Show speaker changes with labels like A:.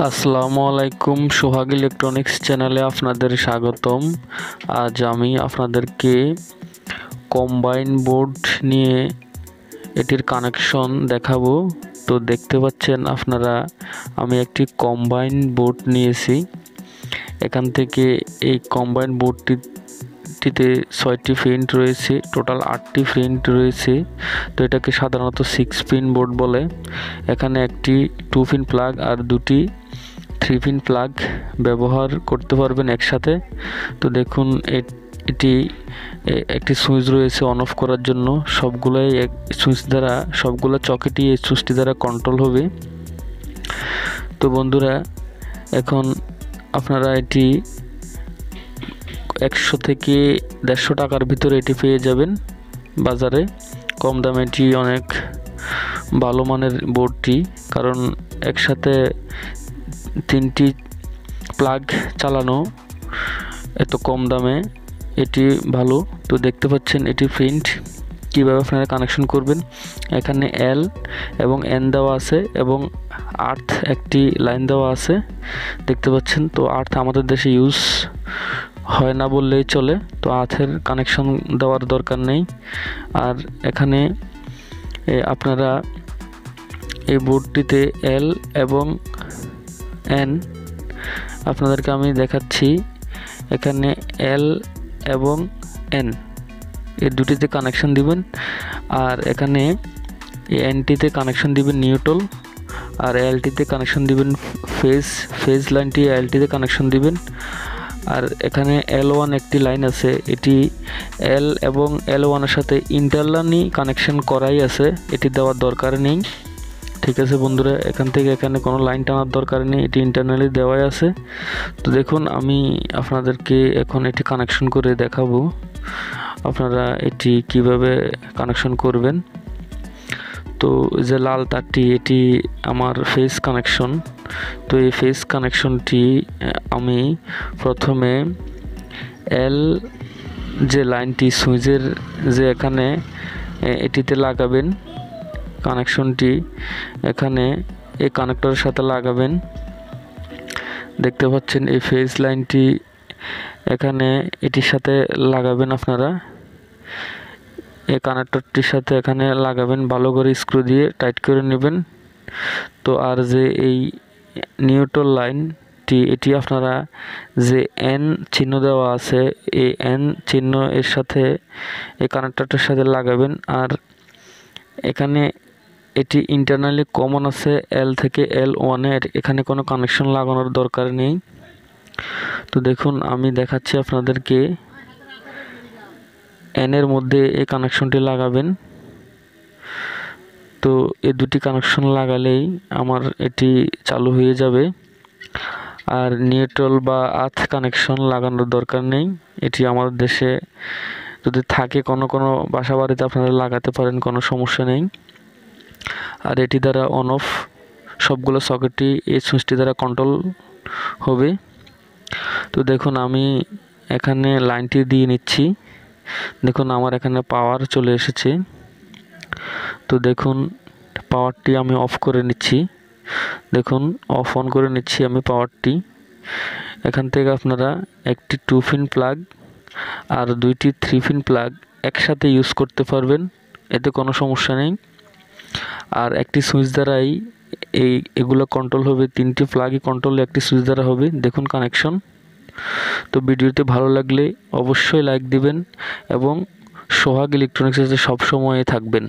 A: আসসালামু আলাইকুম, সোহাগ ইলেকট্রনিক্স চ্যানেলে আপনাদের স্বাগতম। আজ আমি আপনাদেরকে কম্বাইন বোর্ড নিয়ে এটির কানেকশন দেখাবো। তো দেখতে পাচ্ছেন আপনারা, আমি একটি কম্বাইন বোর্ড নিয়েছি। এখান থেকে এই কম্বাইন বোর্ডটিতে 6টি প্রিন্ট রয়েছে, টোটাল 8টি প্রিন্ট রয়েছে। তো এটাকে সাধারণত 6 পিন বোর্ড বলে। এখানে একটি 2 পিন প্লাগ আর দুটি 3 পিন প্লাগ ব্যবহার করতে পারবেন একসাথে। তো দেখুন, এটি একটি সুইচ রয়েছে অন অফ করার জন্য। সবগুলাই এক সুইচ দ্বারা, সবগুলো চকেটি এই সুইচটি দ্বারা কন্ট্রোল হবে। তো বন্ধুরা, এখন আপনারা এটি 100 থেকে 150 টাকার ভিতরে এটি পেয়ে যাবেন বাজারে। কম দামে এটি অনেক ভালো মানের বোর্ডটি, কারণ একসাথে 3টি প্লাগ চালানো এত কম দামে এটি ভালো। তো দেখতে পাচ্ছেন এটি প্রিন্ট কীভাবে আপনারা কানেকশন করবেন। এখানে এল এবং এন দেওয়া আছে এবং আর্থ একটি লাইন দেওয়া আছে, দেখতে পাচ্ছেন। তো আর্থ আমাদের দেশে ইউজ হয় না বললেই চলে, তো আর্থের কানেকশন দেওয়ার দরকার নেই। আর এখানে আপনারা এই বোর্ডটিতে এল এবং এন আপনাদেরকে আমি দেখাচ্ছি। এখানে এল এবং এন এই দুটিতে কানেকশন দিবেন, আর এখানে এনটিতে কানেকশন দিবেন নিউট্রাল, আর এলটিতে কানেকশন দিবেন ফেজ লাইনটি এলটিতে কানেকশন দিবেন। আর এখানে L1 একটি লাইন আছে, এটি এল এবং L1 এর সাথে ইন্টারনালি কানেকশন করাই আছে, এটি দেওয়ার দরকার নেই। ঠিক আছে বন্ধুরা, এখান থেকে এখানে কোনো লাইন টানার দরকার নেই, এটি ইন্টারনালি দেওয়াই আছে। তো দেখুন, আমি আপনাদেরকে এখন এটি কানেকশন করে দেখাবো আপনারা এটি কিভাবে কানেকশন করবেন। তো যে লাল তারটি, এটি আমার ফেজ কানেকশন। তো এই ফেজ কানেকশনটি আমি প্রথমে এল যে লাইনটি সুইচের যে এখানে এটিতে লাগাবেন, কানেকশনটি এখানে এই কানেক্টরের সাথে লাগাবেন। দেখতে পাচ্ছেন এই ফেজ লাইনটি এখানে এটির সাথে লাগাবেন। আপনারা এই কানেক্টরটির সাথে এখানে লাগাবেন, ভালো করে স্ক্রু দিয়ে টাইট করে নেবেন। তো আর যে এই নিউট্রাল লাইনটি, এটি আপনারা যে এন চিহ্ন দেওয়া আছে, এই এন চিহ্ন এর সাথে এই কানেক্টরটার সাথে লাগাবেন। আর এখানে এটি ইন্টারনালি কমন আছে এল থেকে L1 এর, এখানে কোনো কানেকশন লাগানোর দরকার নেই। তো দেখুন, আমি দেখাচ্ছি আপনাদেরকে। এন এর মধ্যে এই কানেকশনটি লাগাবেন। তো এই দুটি কানেকশন লাগালেই আমার এটি চালু হয়ে যাবে। আর নিউট্রাল বা আর্থ কানেকশন লাগানোর দরকার নেই, এটি আমাদের দেশে যদি থাকে কোনো বাসা বাড়িতে আপনারা লাগাতে পারেন, কোনো সমস্যা নেই। আর এটি দ্বারা অন অফ সবগুলো সকেটই এই সুইচটি দ্বারা কন্ট্রোল হবে। তো দেখুন, আমি এখানে লাইনটি দিয়ে নিচ্ছি। দেখুন, আমার এখানে পাওয়ার চলে এসেছে। তো দেখুন, পাওয়ারটি আমি অফ করে নিচ্ছি। দেখুন, অফ অন করে নিচ্ছি আমি পাওয়ারটি। এখান থেকে আপনারা একটি 2 পিন প্লাগ আর দুইটি 3 পিন প্লাগ একসাথে ইউজ করতে পারবেন, এতে কোনো সমস্যা নেই। আর একটি সুইচ দ্বারাই এগুলো কন্ট্রোল হবে, 3টি প্লাগই কন্ট্রোল একটি সুইচ দ্বারা হবে। দেখুন কানেকশন। তো ভিডিওটি ভালো লাগলে অবশ্যই লাইক দিবেন এবং সোহাগ ইলেকট্রনিক্সের সাথে সবসময় থাকবেন।